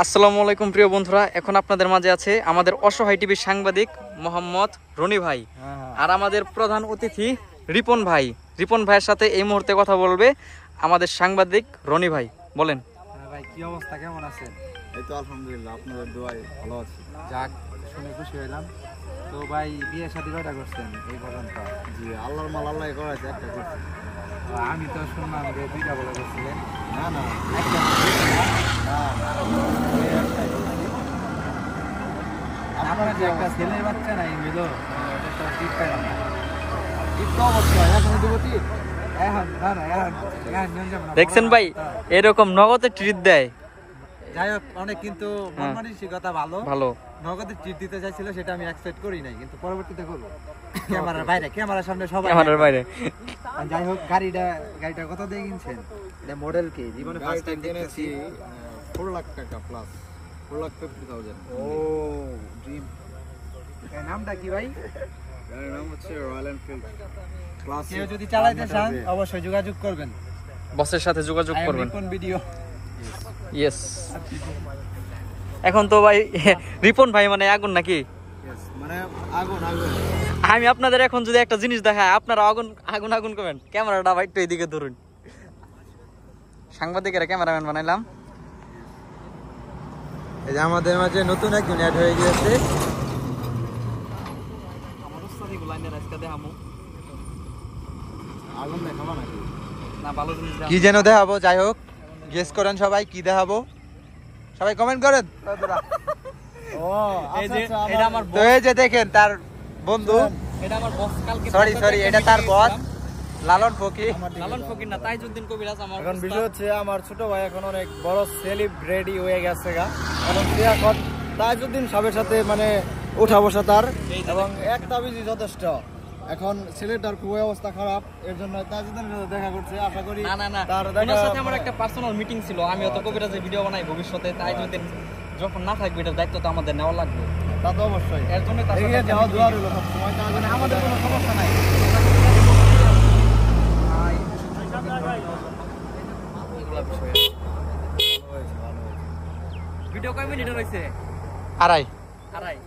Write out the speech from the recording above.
আসসালামু আলাইকুম প্রিয় বন্ধুরা, এখন আপনাদের মাঝে আছে আমাদের অসহায় টিভির সাংবাদিক মোহাম্মদ রনি ভাই আর আমাদের প্রধান অতিথি রিপন ভাই। রিপন ভাইয়ের সাথে এই মুহূর্তে কথা বলবে আমাদের সাংবাদিক রনি ভাই। বলেন ভাই, কি অবস্থা, কেমন আছেন? এই তো আলহামদুলিল্লাহ, আপনাদের দোয়ায় ভালো আছি। যাক, শুনে খুশি হইলাম। তো ভাই, বিয়ে শাদী কয়টা করছেন এই পর্যন্ত? জি, আল্লাহর মাল আল্লাহ করাইছে, একটা করছি। আমি তো শুনলাম যে দুইটা বলে করছিলেন। না না, একটা আপনার যে একটা ছেলের বাচ্চা নাই মিলো, এটা তো ঠিক পাইলাম না। ঠিক তো অবশ্যই, এখন যুবতী এখন না না দেখছেন ভাই, এরকম নগদে ট্রিট দেয়। যাই হোক, অনেক কিন্তু মন মানসিকতা ভালো ভালো। নগদে ট্রিট দিতে চাইছিল, সেটা আমি এক্সপেক্ট করি নাই, কিন্তু পরবর্তীতে করবো। ক্যামেরার বাইরে, ক্যামেরার সামনে সবাই ক্যামেরার বাইরে। যাই হোক, গাড়িটা কত দিয়ে কিনছেন? এটা মডেল কি? জীবনে ফার্স্ট টাইম দেখতেছি। 4 লাখ টাকা প্লাস, 4,50,000। ও ড্রিম। এর নামটা কি ভাই? এর নাম হচ্ছে রয়্যাল এনফিল্ড ক্লাস। কেউ যদি চালাইতে চান অবশ্যই যোগাযোগ করবেন, বসের সাথে যোগাযোগ করবেন। রিপন ভিডিও। ইয়েস। এখন তো ভাই রিপন ভাই মানে আগুন নাকি? মানে আগুন আগুন। আমি আপনাদের এখন যদি একটা জিনিস দেখাই, আপনারা আগুন আগুন আগুন করবেন। ক্যামেরাটা ভাই একটু এদিকে ধরুন। সাংবাদিকেরা ক্যামেরাম্যান বানাইলাম। এই যে আমাদের মাঝে নতুন একজন অ্যাড হয়ে গিয়েছে। আমার উস্তাদি গুলাইনের আজকে দেখামু। আগুন দেখাবো নাকি? না, ভালো জিনিস কি যেন দেখাবো? যাই হোক, গেস করেন সবাই, কি দেখাবো? সবাই কমেন্ট করেন। ও এই যে এটা আমার তো এই যে দেখেন তার বন্ধু, এটা আমার বস কালকে সরি এটা তার বস লালন ফকির। লালন ফকির না, তাইজউদ্দিন কবিরাজ আমার। এখন বিষয় হচ্ছে, আমার ছোট ভাই এখন অনেক বড় সেলিব্রিটি হয়ে গেছে গা। এখন সে এখন তাজউদ্দিন সাহেবের সাথে মানে ওঠা বসা তার, এবং এক তাবিজই যথেষ্ট। এখন ছেলেটার খুব অবস্থা খারাপ, এর জন্য তাজউদ্দিনের সাথে দেখা করছে। আশা করি না না না, তার ওনার সাথে আমার একটা পার্সোনাল মিটিং ছিল। আমি অত কবিরাজের ভিডিও বানাই ভবিষ্যতে, তাইজউদ্দিন যখন না থাকবে এটার দায়িত্ব তো আমাদের নেওয়া লাগবে। তা তো অবশ্যই, এর জন্য তার এগিয়ে সাথে যাওয়া দোয়া রইল সবসময়। আমাদের কোনো সমস্যা নাই। ভিডিও কয় মিনিট হয়েছে? আড়াই। আড়াই।